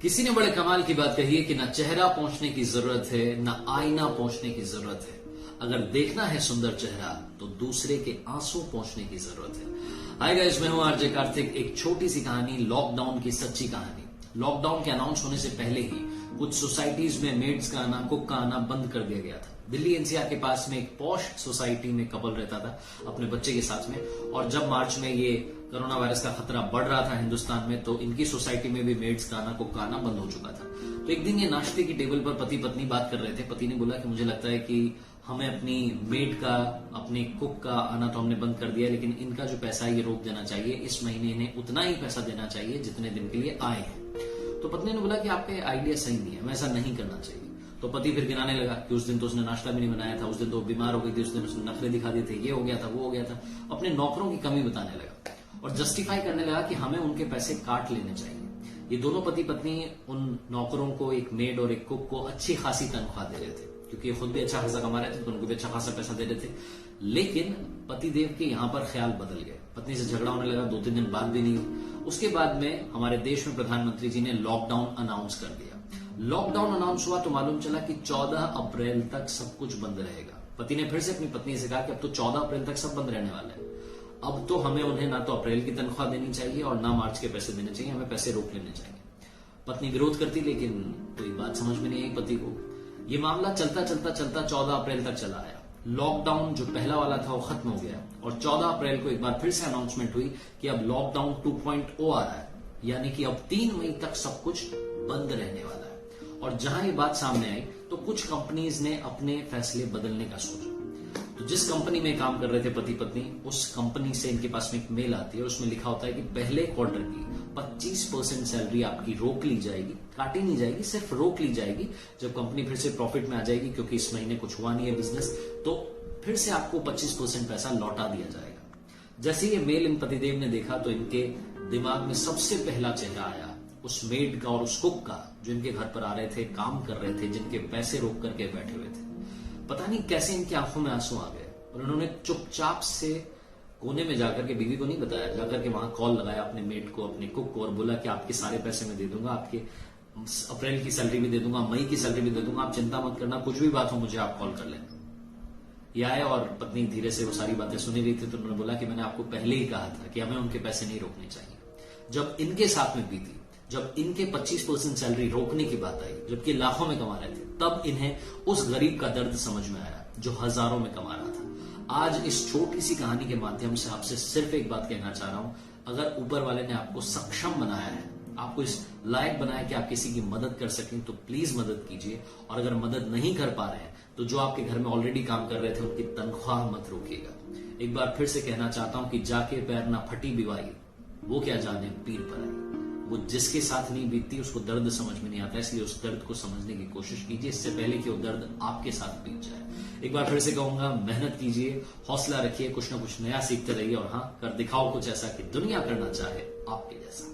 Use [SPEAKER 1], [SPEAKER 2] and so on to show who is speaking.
[SPEAKER 1] किसी ने बड़े कमाल की बात कही है कि ना चेहरा पहुंचने की जरूरत है ना आईना पहुंचने की जरूरत है। अगर देखना है सुंदर चेहरा तो दूसरे के आंसू पहुंचने की जरूरत है। हाय गाइस, मैं हूं आरजे कार्तिक। एक छोटी सी कहानी, लॉकडाउन की सच्ची कहानी। लॉकडाउन के अनाउंस होने से पहले ही कुछ सोसाइटीज में मेड्स का आना, कुक का आना बंद कर दिया गया था। दिल्ली एनसीआर के पास में एक पॉश सोसाइटी में कपल रहता था अपने बच्चे के साथ में, और जब मार्च में ये कोरोना वायरस का खतरा बढ़ रहा था हिंदुस्तान में, तो इनकी सोसाइटी में भी मेड्स का आना, कुक का आना बंद हो चुका था। तो एक दिन ये नाश्ते की टेबल पर पति पत्नी बात कर रहे थे। पति ने बोला कि मुझे लगता है कि हमें अपनी मेड का, अपने कुक का आना तो हमने बंद कर दिया, लेकिन इनका जो पैसा है ये रोक देना चाहिए। इस महीने इन्हें उतना ही पैसा देना चाहिए जितने दिन के लिए आए हैं। तो पत्नी ने बोला कि आपका आइडिया सही नहीं है, हमें ऐसा नहीं करना चाहिए। तो पति फिर गिनाने लगा कि उस दिन तो उसने नाश्ता भी नहीं बनाया था, उस दिन तो बीमार हो गई थी, उस दिन उसने नखरे दिखा दिए थे, ये हो गया था, वो हो गया था। अपने नौकरों की कमी बताने लगा और जस्टिफाई करने लगा कि हमें उनके पैसे काट लेने चाहिए। ये दोनों पति पत्नी उन नौकरों को, एक मेड और एक कुक को अच्छी खासी तनख्वाह दे रहे थे, क्योंकि ये खुद भी अच्छा खासा कमा रहे थे तो उनको भी अच्छा खासा पैसा दे रहे थे। लेकिन पतिदेव के यहां पर ख्याल बदल गए। पत्नी से झगड़ा होने लगा, 2-3 दिन बात भी नहीं हुई। उसके बाद में हमारे देश में प्रधानमंत्री जी ने लॉकडाउन अनाउंस कर दिया। लॉकडाउन अनाउंस हुआ तो मालूम चला कि 14 अप्रैल तक सब कुछ बंद रहेगा। पति ने फिर से अपनी पत्नी से कहा कि अब तो 14 अप्रैल तक सब बंद रहने वाला है। अब तो हमें उन्हें ना तो अप्रैल की तनख्वाह देनी चाहिए और ना मार्च के पैसे देने चाहिए, हमें पैसे रोक लेने चाहिए। पत्नी विरोध करती, लेकिन कोई बात समझ में नहीं आई पति को। ये मामला चलता 14 अप्रैल तक चला आया। लॉकडाउन जो पहला वाला था वो खत्म हो गया और 14 अप्रैल को एक बार फिर से अनाउंसमेंट हुई कि अब लॉकडाउन 2.0 आ रहा है, यानी कि अब 3 मई तक सब कुछ बंद रहने वाला है। और जहां ये बात सामने आई तो कुछ कंपनीज ने अपने फैसले बदलने का सोचा। तो जिस कंपनी में काम कर रहे थे पति पत्नी, उस कंपनी से इनके पास में एक मेल आती है और उसमें लिखा होता है कि पहले क्वार्टर की 25% सैलरी आपकी रोक ली जाएगी, काटी नहीं जाएगी, सिर्फ रोक ली जाएगी। जब कंपनी फिर से प्रॉफिट में आ जाएगी, क्योंकि इस महीने कुछ हुआ नहीं है बिजनेस, तो फिर से आपको 25% पैसा लौटा दिया जाएगा। जैसे ये मेल इन पतिदेव ने देखा तो इनके दिमाग में सबसे पहला चेहरा आया उस मेड का और उस कुक का, जो इनके घर पर आ रहे थे, काम कर रहे थे, जिनके पैसे रोक करके बैठे हुए थे। पता नहीं कैसे इनकी आंखों में आंसू आ गए और उन्होंने चुपचाप से कोने में जाकर के, बीवी को नहीं बताया, जाकर के वहां कॉल लगाया अपने मेड को, अपने कुक को, और बोला कि आपके सारे पैसे मैं दे दूंगा, आपके अप्रैल की सैलरी भी दे दूंगा, मई की सैलरी भी दे दूंगा, आप चिंता मत करना, कुछ भी बात हो मुझे आप कॉल कर लेना। ये आए और पत्नी धीरे से वो सारी बातें सुनी रही थी, तो उन्होंने बोला कि मैंने आपको पहले ही कहा था कि हमें उनके पैसे नहीं रोकने चाहिए। जब इनके साथ में बीती, जब इनके 25% सैलरी रोकने की बात आई, जबकि लाखों में कमा रहे थे, तब इन्हें उस गरीब का दर्द समझ में आया जो हजारों में कमा रहा था। आज इस छोटी सी कहानी के माध्यम से आपसे सिर्फ एक बात कहना चाह रहा हूं, अगर ऊपर वाले ने आपको सक्षम बनाया है, आपको इस लायक बनाया कि आप किसी की मदद कर सकें, तो प्लीज मदद कीजिए। और अगर मदद नहीं कर पा रहे हैं तो जो आपके घर में ऑलरेडी काम कर रहे थे उनकी तनख्वाह मत रोकिएगा। एक बार फिर से कहना चाहता हूं कि जाके पैर ना फटी बिवाई, वो क्या जाने पीर पर आई। वो जिसके साथ नहीं बीतती उसको दर्द समझ में नहीं आता, इसलिए उस दर्द को समझने की कोशिश कीजिए, इससे पहले कि वो दर्द आपके साथ बीत जाए। एक बार फिर से कहूंगा, मेहनत कीजिए, हौसला रखिए, कुछ ना कुछ नया सीखते रहिए, और हाँ, कर दिखाओ कुछ ऐसा कि दुनिया करना चाहे आपके जैसा।